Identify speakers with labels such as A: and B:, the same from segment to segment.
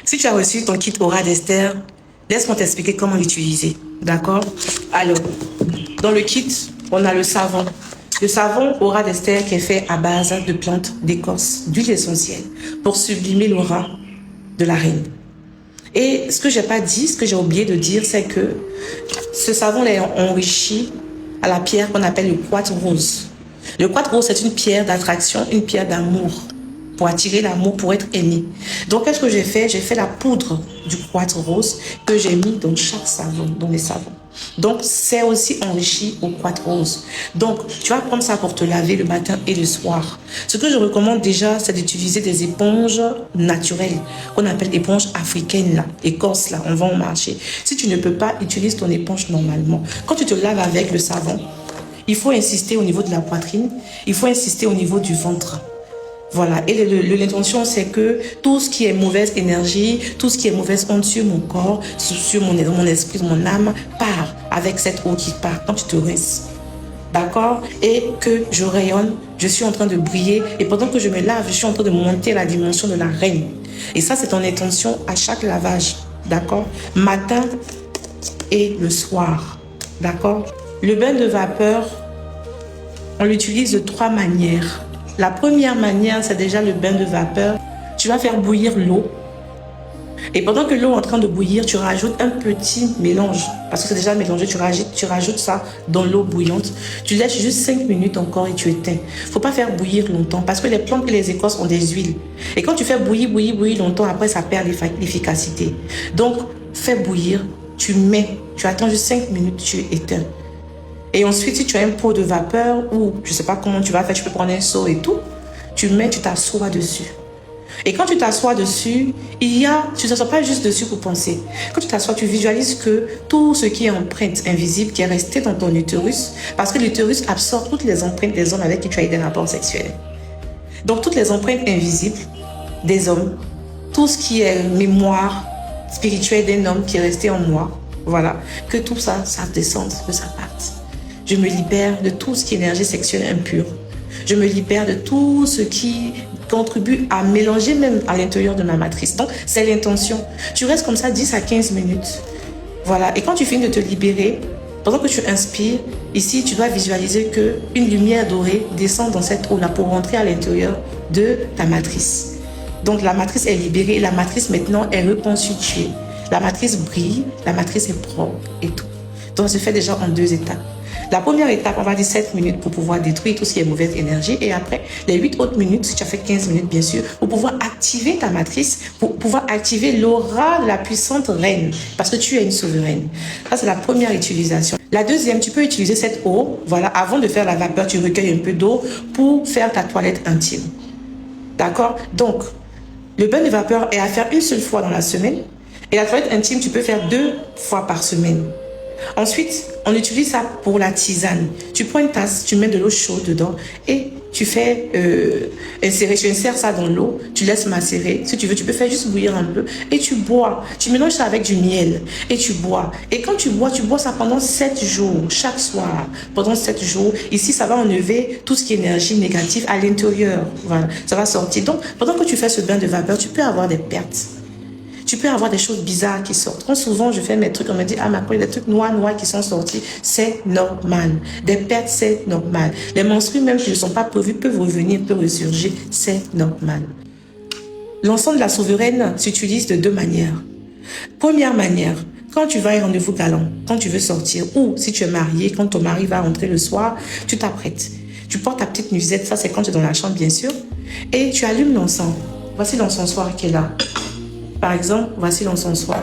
A: Si tu as reçu ton kit Aura d'Esther, laisse-moi t'expliquer comment l'utiliser. D'accord? Alors, dans le kit, on a le savon. Le savon Aura d'Esther qui est fait à base de plantes, d'écorce, d'huile essentielle pour sublimer l'aura de la reine. Et ce que j'ai pas dit, ce que j'ai oublié de dire, c'est que ce savon est enrichi à la pierre qu'on appelle le quartz rose. Le quartz rose, c'est une pierre d'attraction, une pierre d'amour, pour attirer l'amour, pour être aimé. Donc, qu'est-ce que j'ai fait? J'ai fait la poudre du quartz rose que j'ai mis dans chaque savon, dans les savons. Donc, c'est aussi enrichi au quartz rose. Donc, tu vas prendre ça pour te laver le matin et le soir. Ce que je recommande déjà, c'est d'utiliser des éponges naturelles, qu'on appelle éponges africaines, là, écorce, là, on va au marché. Si tu ne peux pas, utilise ton éponge normalement. Quand tu te laves avec le savon, il faut insister au niveau de la poitrine, il faut insister au niveau du ventre. Voilà, et l'intention c'est que tout ce qui est mauvaise énergie, tout ce qui est mauvaise onde sur mon corps, sur mon esprit, mon âme, part avec cette eau qui part quand tu te rinces. D'accord? Et que je rayonne, je suis en train de briller, et pendant que je me lave, je suis en train de monter à la dimension de la reine. Et ça, c'est ton intention à chaque lavage. D'accord? Matin et le soir. D'accord? Le bain de vapeur, on l'utilise de 3 manières. La première manière, c'est déjà le bain de vapeur. Tu vas faire bouillir l'eau. Et pendant que l'eau est en train de bouillir, tu rajoutes un petit mélange. Parce que c'est déjà mélangé, tu rajoutes ça dans l'eau bouillante. Tu laisses juste 5 minutes encore et tu éteins. Il ne faut pas faire bouillir longtemps parce que les plantes et les écorces ont des huiles. Et quand tu fais bouillir longtemps, après ça perd l'efficacité. Donc, fais bouillir, tu attends juste 5 minutes, tu éteins. Et ensuite, si tu as un pot de vapeur ou je ne sais pas comment tu vas faire, tu peux prendre un seau et tout, tu t'assois dessus. Et quand tu t'assois dessus, tu ne t'assois pas juste dessus pour penser. Quand tu t'assois, tu visualises que tout ce qui est empreinte invisible, qui est resté dans ton utérus, parce que l'utérus absorbe toutes les empreintes des hommes avec qui tu as eu des rapports sexuels. Donc, toutes les empreintes invisibles des hommes, tout ce qui est mémoire spirituelle d'un homme qui est resté en moi, voilà, que tout ça, ça descende, que ça parte. Je me libère de tout ce qui est énergie sexuelle impure. Je me libère de tout ce qui contribue à mélanger même à l'intérieur de ma matrice. Donc, c'est l'intention. Tu restes comme ça 10 à 15 minutes. Voilà. Et quand tu finis de te libérer, pendant que tu inspires, ici, tu dois visualiser qu'une lumière dorée descend dans cette eau-là pour rentrer à l'intérieur de ta matrice. Donc, la matrice est libérée. La matrice, maintenant, est reconstituée. La matrice brille. La matrice est propre et tout. Donc, ça se fait déjà en 2 étapes. La première étape, on va dire 7 minutes pour pouvoir détruire tout ce qui est mauvaise énergie. Et après, les 8 autres minutes, si tu as fait 15 minutes, bien sûr, pour pouvoir activer ta matrice, pour pouvoir activer l'aura de la puissante reine. Parce que tu es une souveraine. Ça, c'est la première utilisation. La deuxième, tu peux utiliser cette eau. Voilà, avant de faire la vapeur, tu recueilles un peu d'eau pour faire ta toilette intime. D'accord? Donc, le bain de vapeur est à faire une seule fois dans la semaine. Et la toilette intime, tu peux faire 2 fois par semaine. Ensuite, on utilise ça pour la tisane. Tu prends une tasse, tu mets de l'eau chaude dedans et tu fais insérer. Tu insères ça dans l'eau, tu laisses macérer. Si tu veux, tu peux faire juste bouillir un peu et tu bois. Tu mélanges ça avec du miel et tu bois. Et quand tu bois ça pendant 7 jours, chaque soir. Pendant 7 jours, ici, ça va enlever tout ce qui est énergie négative à l'intérieur. Voilà, ça va sortir. Donc, pendant que tu fais ce bain de vapeur, tu peux avoir des pertes. Tu peux avoir des choses bizarres qui sortent. Quand souvent je fais mes trucs, on me dit, ah ma il y a des trucs noirs qui sont sortis. C'est normal. Des pertes, c'est normal. Les menstrues même qui ne sont pas prévues peuvent revenir, peuvent ressurgir. C'est normal. L'encens de la souveraine s'utilise de 2 manières. Première manière, quand tu vas à un rendez-vous galant, quand tu veux sortir, ou si tu es marié, quand ton mari va rentrer le soir, tu t'apprêtes. Tu portes ta petite nuisette, ça c'est quand tu es dans la chambre bien sûr, et tu allumes l'encens. Voici l'encensoir qui est là. Par exemple, voici l'encensoir.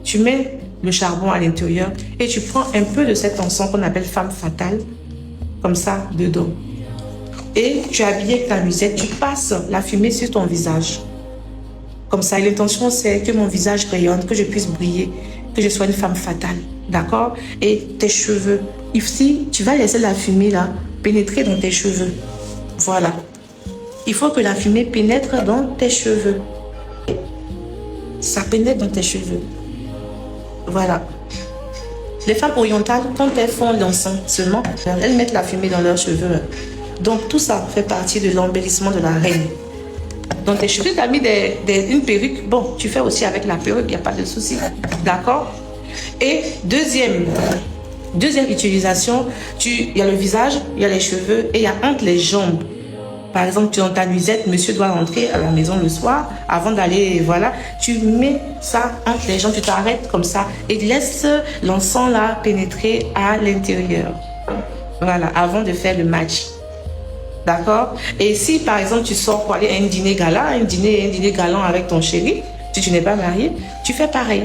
A: Tu mets le charbon à l'intérieur et tu prends un peu de cet encens qu'on appelle femme fatale, comme ça, dedans. Et tu es habillé avec ta musette, tu passes la fumée sur ton visage. Comme ça, et l'intention c'est que mon visage rayonne, que je puisse briller, que je sois une femme fatale. D'accord? Et tes cheveux. Ici, tu vas laisser la fumée là pénétrer dans tes cheveux. Voilà. Il faut que la fumée pénètre dans tes cheveux. Ça pénètre dans tes cheveux. Voilà. Les femmes orientales, quand elles font l'encens seulement, elles mettent la fumée dans leurs cheveux. Donc tout ça fait partie de l'embellissement de la reine. dans tes cheveux. Tu as mis une perruque. Bon, tu fais aussi avec la perruque, il n'y a pas de souci. D'accord? Et deuxième utilisation, il y a le visage, il y a les cheveux et il y a entre les jambes. Par exemple, tu es dans ta nuisette, monsieur doit rentrer à la maison le soir, avant d'aller, voilà, tu mets ça entre les jambes, tu t'arrêtes comme ça et laisse l'encens là pénétrer à l'intérieur. Voilà, avant de faire le match. D'accord? Et si par exemple tu sors pour aller à un dîner gala, un dîner galant avec ton chéri, si tu n'es pas marié, tu fais pareil.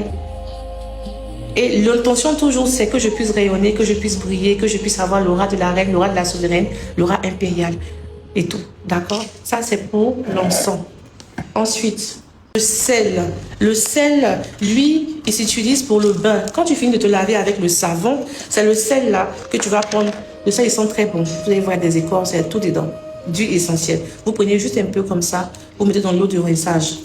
A: Et l'intention toujours, c'est que je puisse rayonner, que je puisse briller, que je puisse avoir l'aura de la reine, l'aura de la souveraine, l'aura impériale et tout. D'accord? Ça, c'est pour l'encens. Ensuite, le sel. Le sel, lui, il s'utilise pour le bain. Quand tu finis de te laver avec le savon, c'est le sel là que tu vas prendre. Le sel, ils sont très bons. Vous allez voir des écorces, c'est tout dedans. D'huile essentielle. Vous prenez juste un peu comme ça, vous mettez dans l'eau de rinçage.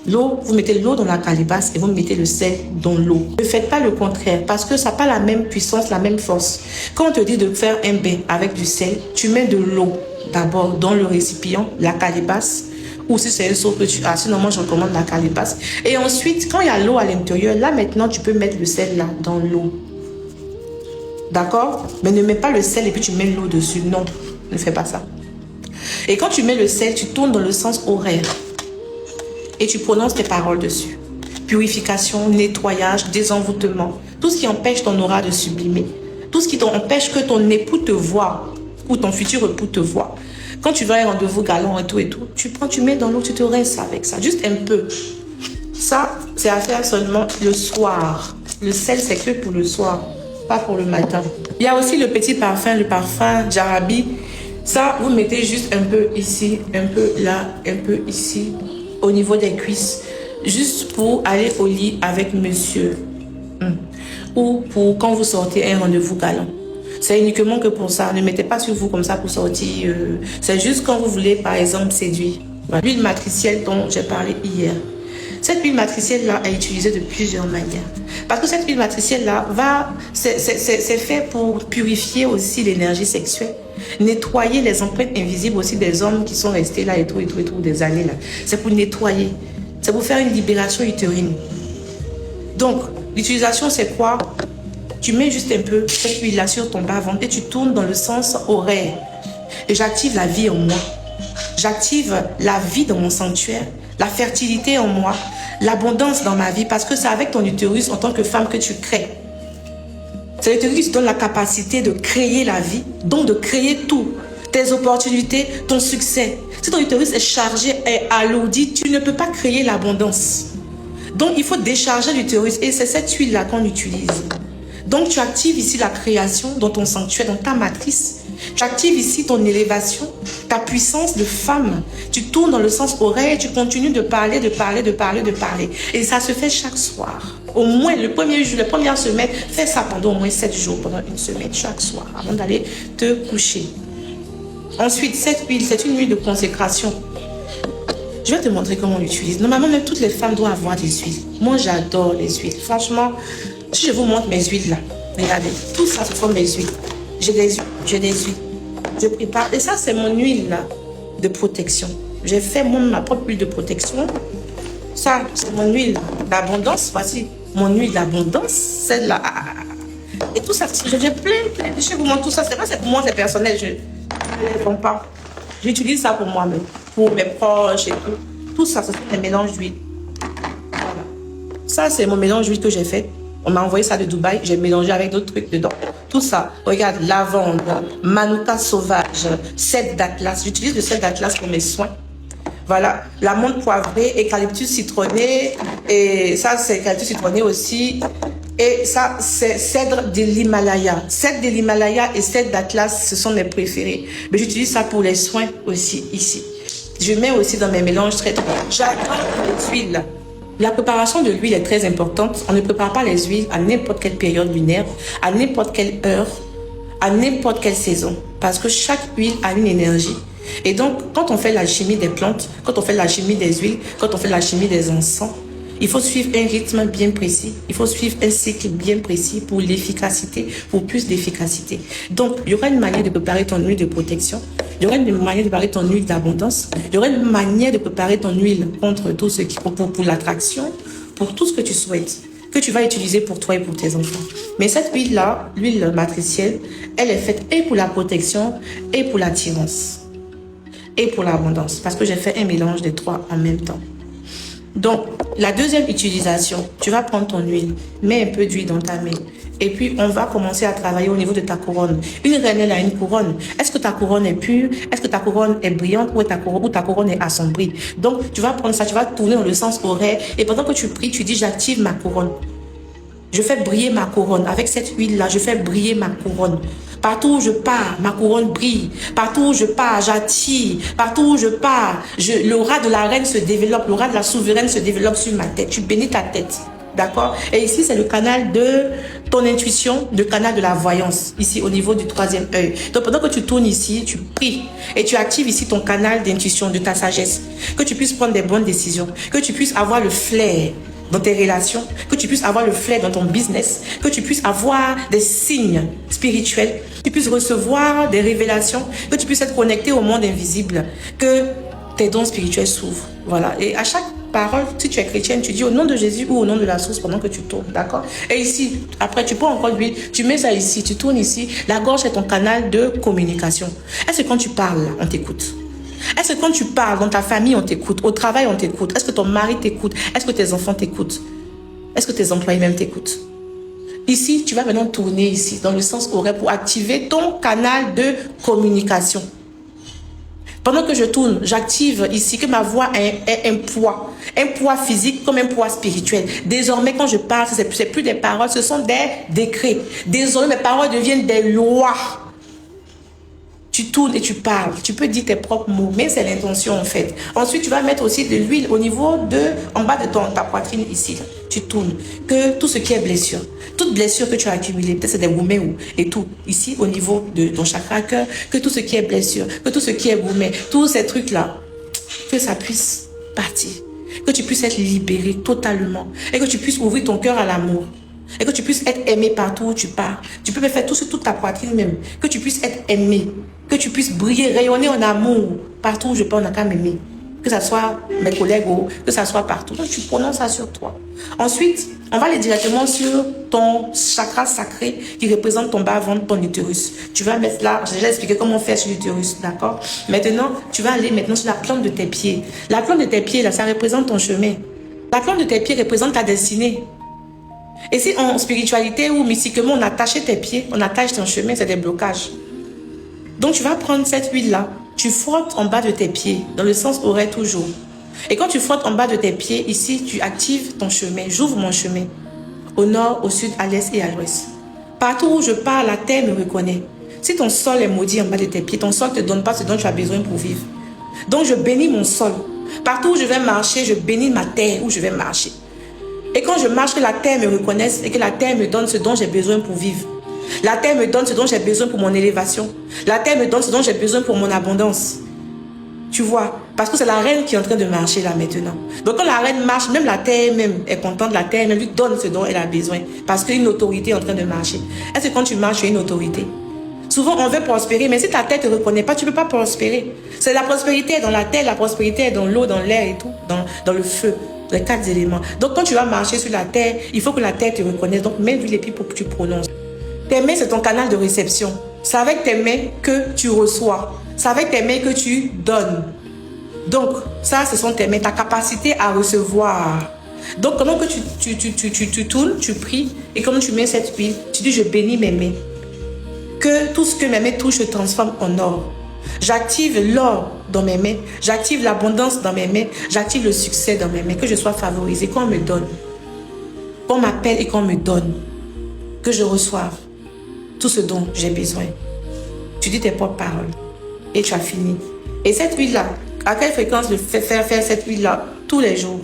A: L'eau, vous mettez l'eau dans la calebasse et vous mettez le sel dans l'eau. Ne faites pas le contraire parce que ça n'a pas la même puissance, la même force. Quand on te dit de faire un bain avec du sel, tu mets de l'eau d'abord dans le récipient, la calebasse, ou si c'est un seau que tu as, sinon moi je recommande la calebasse. Et ensuite, quand il y a l'eau à l'intérieur, là maintenant tu peux mettre le sel là dans l'eau. D'accord? Mais ne mets pas le sel et puis tu mets l'eau dessus. Non, ne fais pas ça. Et quand tu mets le sel, tu tournes dans le sens horaire. Et tu prononces tes paroles dessus. Purification, nettoyage, désenvoûtement. Tout ce qui empêche ton aura de sublimer. Tout ce qui empêche que ton époux te voie. Ou ton futur époux te voie. Quand tu vas à un rendez-vous galant et tout, tu prends, tu mets dans l'eau, tu te rinces avec ça. Juste un peu. Ça, c'est à faire seulement le soir. Le sel, c'est que pour le soir. Pas pour le matin. Il y a aussi le petit parfum, le parfum Jarabi. Ça, vous mettez juste un peu ici, un peu là, un peu ici. Au niveau des cuisses, juste pour aller au lit avec monsieur ou pour quand vous sortez un rendez-vous galant. C'est uniquement que pour ça. Ne mettez pas sur vous comme ça pour sortir. C'est juste quand vous voulez, par exemple, séduire. L'huile matricielle dont j'ai parlé hier. Cette huile matricielle-là est utilisée de plusieurs manières. Parce que cette huile matricielle-là c'est fait pour purifier aussi l'énergie sexuelle. Nettoyer les empreintes invisibles aussi des hommes qui sont restés là et tout, des années là. C'est pour nettoyer. C'est pour faire une libération utérine. Donc, l'utilisation, c'est quoi? Tu mets juste un peu cette huile-là sur ton bas-ventre et tu tournes dans le sens horaire. Et j'active la vie en moi. J'active la vie dans mon sanctuaire, la fertilité en moi, l'abondance dans ma vie, parce que c'est avec ton utérus en tant que femme que tu crées. C'est l'utérus qui te donne la capacité de créer la vie, donc de créer tout, tes opportunités, ton succès. Si ton utérus est chargé et alourdi, tu ne peux pas créer l'abondance. Donc il faut décharger l'utérus et c'est cette huile-là qu'on utilise. Donc tu actives ici la création dans ton sanctuaire, dans ta matrice. Tu actives ici ton élévation, ta puissance de femme. Tu tournes dans le sens horaire, tu continues de parler. Et ça se fait chaque soir. Au moins le premier jour, la première semaine, fais ça pendant au moins 7 jours, pendant une semaine, chaque soir, avant d'aller te coucher. Ensuite, cette huile, c'est une huile de consécration. Je vais te montrer comment on l'utilise. Normalement, même toutes les femmes doivent avoir des huiles. Moi, j'adore les huiles. Franchement, si je vous montre mes huiles là, regardez, tout ça, ce sont mes huiles. J'ai des huiles. Je prépare. Et ça, c'est mon huile là, de protection. J'ai fait ma propre huile de protection. Ça, c'est mon huile d'abondance. Voici mon huile d'abondance. Celle-là. Et tout ça, j'ai plein. Je vous montre tout ça. C'est vrai, c'est pour moi, c'est personnel. Je ne les pas. J'utilise ça pour moi-même, pour mes proches et tout. Tout ça, ce sont des mélanges d'huile. Voilà. Ça, c'est mon mélange d'huile que j'ai fait. On m'a envoyé ça de Dubaï. J'ai mélangé avec d'autres trucs dedans. Tout ça. Regarde, lavande, manuka sauvage, cèdre d'Atlas. J'utilise le cèdre d'Atlas pour mes soins. Voilà. La menthe poivrée, eucalyptus citronné. Et ça, c'est eucalyptus citronné aussi. Et ça, c'est cèdre de l'Himalaya. Cèdre de l'Himalaya et cèdre d'Atlas, ce sont mes préférés. Mais j'utilise ça pour les soins aussi, ici. Je mets aussi dans mes mélanges très... J'adore les huiles. La préparation de l'huile est très importante. On ne prépare pas les huiles à n'importe quelle période lunaire, à n'importe quelle heure, à n'importe quelle saison. Parce que chaque huile a une énergie. Et donc, quand on fait l'alchimie des plantes, quand on fait l'alchimie des huiles, quand on fait l'alchimie des encens, il faut suivre un rythme bien précis. Il faut suivre un cycle bien précis pour l'efficacité, pour plus d'efficacité. Donc, il y aura une manière de préparer ton huile de protection. Il y aura une manière de préparer ton huile d'abondance. Il y aura une manière de préparer ton huile contre tout ce qui, pour l'attraction, pour tout ce que tu souhaites, que tu vas utiliser pour toi et pour tes enfants. Mais cette huile-là, l'huile matricielle, elle est faite et pour la protection et pour l'attirance et pour l'abondance. Parce que j'ai fait un mélange des trois en même temps. Donc, la deuxième utilisation, tu vas prendre ton huile, mets un peu d'huile dans ta main. Et puis, on va commencer à travailler au niveau de ta couronne. Une reine, elle a une couronne. Est-ce que ta couronne est pure? Est-ce que ta couronne est brillante ou ta couronne est assombrie? Donc, tu vas prendre ça, tu vas tourner dans le sens horaire. Et pendant que tu pries, tu dis, j'active ma couronne. Je fais briller ma couronne. Avec cette huile-là, je fais briller ma couronne. Partout où je pars, ma couronne brille. Partout où je pars, j'attire. Partout où je pars, l'aura de la reine se développe. L'aura de la souveraine se développe sur ma tête. Tu bénis ta tête. D'accord? Et ici, c'est le canal de ton intuition, le canal de la voyance, ici au niveau du troisième œil. Donc, pendant que tu tournes ici, tu pries et tu actives ici ton canal d'intuition, de ta sagesse. Que tu puisses prendre des bonnes décisions. Que tu puisses avoir le flair dans tes relations, que tu puisses avoir le flair dans ton business, que tu puisses avoir des signes spirituels, que tu puisses recevoir des révélations, que tu puisses être connecté au monde invisible, que tes dons spirituels s'ouvrent. Voilà. Et à chaque parole, si tu es chrétienne, tu dis au nom de Jésus ou au nom de la source pendant que tu tournes. D'accord? Et ici, après, tu prends encore l'huile, tu mets ça ici, tu tournes ici. La gorge est ton canal de communication. Est-ce que quand tu parles, on t'écoute? Est-ce que quand tu parles dans ta famille, on t'écoute? Au travail, on t'écoute? Est-ce que ton mari t'écoute? Est-ce que tes enfants t'écoutent? Est-ce que tes employés même t'écoutent? Ici, tu vas maintenant tourner ici, dans le sens horaire, pour activer ton canal de communication. Pendant que je tourne, j'active ici que ma voix ait un poids physique comme un poids spirituel. Désormais, quand je parle, ce n'est plus des paroles, ce sont des décrets. Désormais, mes paroles deviennent des lois. Tu tournes et tu parles. Tu peux dire tes propres mots, mais c'est l'intention en fait. Ensuite, tu vas mettre aussi de l'huile au niveau en bas de ta poitrine ici. Là. Tu tournes. Que tout ce qui est blessure, toute blessure que tu as accumulée, peut-être c'est des goumets et tout, ici au niveau de ton chakra cœur, que tout ce qui est blessure, que tout ce qui est goumets, tous ces trucs-là, que ça puisse partir. Que tu puisses être libéré totalement. Et que tu puisses ouvrir ton cœur à l'amour. Et que tu puisses être aimé partout où tu pars. Tu peux me faire tout sur toute ta poitrine même. Que tu puisses être aimé. Que tu puisses briller, rayonner en amour. Partout où je pars, on n'a qu'à m'aimer. Que ce soit mes collègues ou que ce soit partout. Donc tu prononces ça sur toi. Ensuite, on va aller directement sur ton chakra sacré qui représente ton bas-ventre, ton utérus. Tu vas mettre là, j'ai déjà expliqué comment faire sur l'utérus, d'accord? Maintenant, tu vas aller maintenant sur la plante de tes pieds. La plante de tes pieds, là, ça représente ton chemin. La plante de tes pieds représente ta destinée. Et si en spiritualité ou mystiquement on attache tes pieds, on attache ton chemin, c'est des blocages. Donc tu vas prendre cette huile-là, tu frottes en bas de tes pieds, dans le sens horaire toujours. Et quand tu frottes en bas de tes pieds, ici tu actives ton chemin, j'ouvre mon chemin, au nord, au sud, à l'est et à l'ouest. Partout où je pars, la terre me reconnaît. Si ton sol est maudit en bas de tes pieds, ton sol ne te donne pas ce dont tu as besoin pour vivre. Donc je bénis mon sol. Partout où je vais marcher, je bénis ma terre où je vais marcher. Et quand je marche, que la terre me reconnaisse et que la terre me donne ce dont j'ai besoin pour vivre. La terre me donne ce dont j'ai besoin pour mon élévation. La terre me donne ce dont j'ai besoin pour mon abondance. Tu vois, parce que c'est la reine qui est en train de marcher là maintenant. Donc quand la reine marche, même la terre même est contente, la terre même lui donne ce dont elle a besoin. Parce qu'une autorité est en train de marcher. Est-ce que quand tu marches, tu as une autorité? Souvent on veut prospérer, mais si ta terre ne te reconnaît pas, tu ne peux pas prospérer. C'est la prospérité est dans la terre, la prospérité est dans l'eau, dans l'air et tout, dans le feu. Les 4 éléments. Donc quand tu vas marcher sur la terre, il faut que la terre te reconnaisse. Donc mets les pieds pour que tu prononces. Tes mains, c'est ton canal de réception. C'est avec tes mains que tu reçois. C'est avec tes mains que tu donnes. Donc ça, ce sont tes mains, ta capacité à recevoir. Donc pendant que tu tournes, tu pries, et quand tu mets cette huile, tu dis je bénis mes mains. Que tout ce que mes mains touchent se transforme en or. J'active l'or dans mes mains, j'active l'abondance dans mes mains, j'active le succès dans mes mains, que je sois favorisé, qu'on me donne, qu'on m'appelle et qu'on me donne, que je reçoive tout ce dont j'ai besoin. Tu dis tes propres paroles et tu as fini. Et cette huile-là, à quelle fréquence de faire cette huile-là? Tous les jours.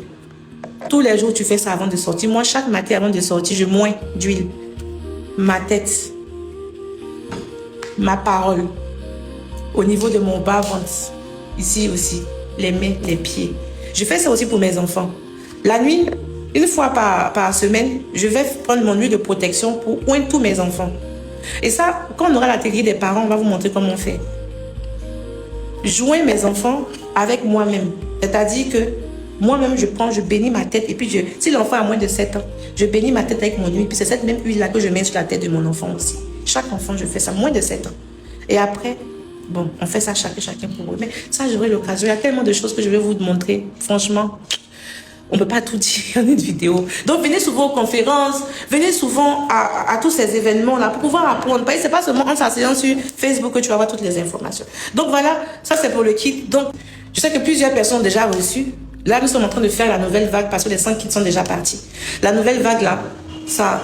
A: Tous les jours, tu fais ça avant de sortir. Moi, chaque matin avant de sortir, je moins d'huile. Ma tête, ma parole, au niveau de mon bas-ventre, ici aussi, les mains, les pieds. Je fais ça aussi pour mes enfants. La nuit, une fois par semaine, je vais prendre mon huile de protection pour oindre tous mes enfants. Et ça, quand on aura l'atelier des parents, on va vous montrer comment on fait. joins mes enfants avec moi-même. C'est-à-dire que moi-même, je bénis ma tête. Et puis, si l'enfant a moins de 7 ans, je bénis ma tête avec mon huile. Puis c'est cette même huile-là que je mets sur la tête de mon enfant aussi. Chaque enfant, je fais ça, moins de 7 ans. Et après, bon, on fait ça chacun pour eux. Mais ça, j'aurai l'occasion. Il y a tellement de choses que je vais vous montrer. Franchement, on ne peut pas tout dire en une vidéo. Donc, venez souvent aux conférences, venez souvent à tous ces événements-là pour pouvoir apprendre. Ce n'est pas seulement en s'asseyant sur Facebook que tu vas avoir toutes les informations. Donc, voilà, ça c'est pour le kit. Donc, je sais que plusieurs personnes ont déjà reçu. Là, nous sommes en train de faire la nouvelle vague parce que les 5 kits sont déjà partis. La nouvelle vague, là, ça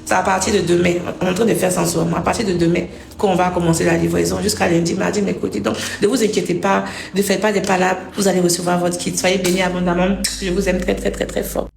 A: à partir de demain. On est en train de faire ça en ce moment. À partir de demain, qu'on va commencer la livraison jusqu'à lundi, mardi, mercredi. Donc, ne vous inquiétez pas, ne faites pas des palabres. Vous allez recevoir votre kit. Soyez bénis abondamment. Je vous aime très, très, très, très fort.